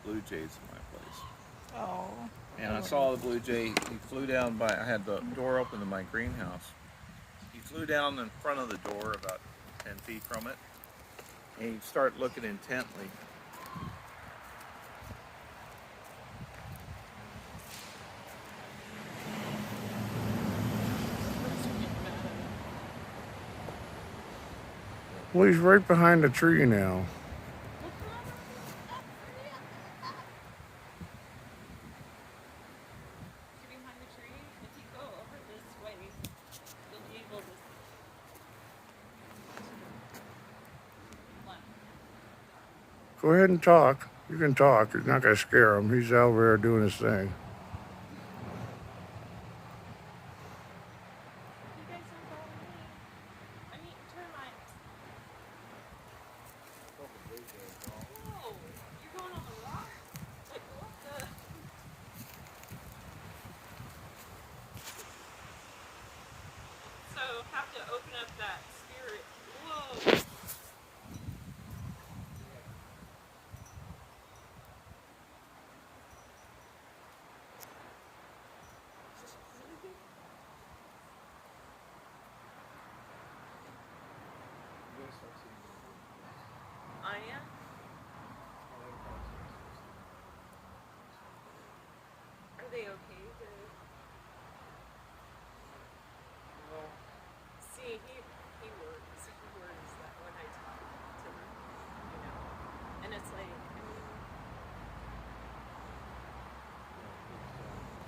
blue jays in my place. Oh. And I saw the blue jay. He flew down by. I had the door open to my greenhouse. He flew down in front of the door about 10 feet from it, and he'd start looking intently. Well, he's right behind the tree now. Behind the tree, if you go over this way, you'll be able to Go ahead and talk. You can talk. You're not going to scare him. He's over there doing his thing. You guys don't follow me. I mean, termites. Whoa, you're going on the rock? Like, what the? So, have to open up that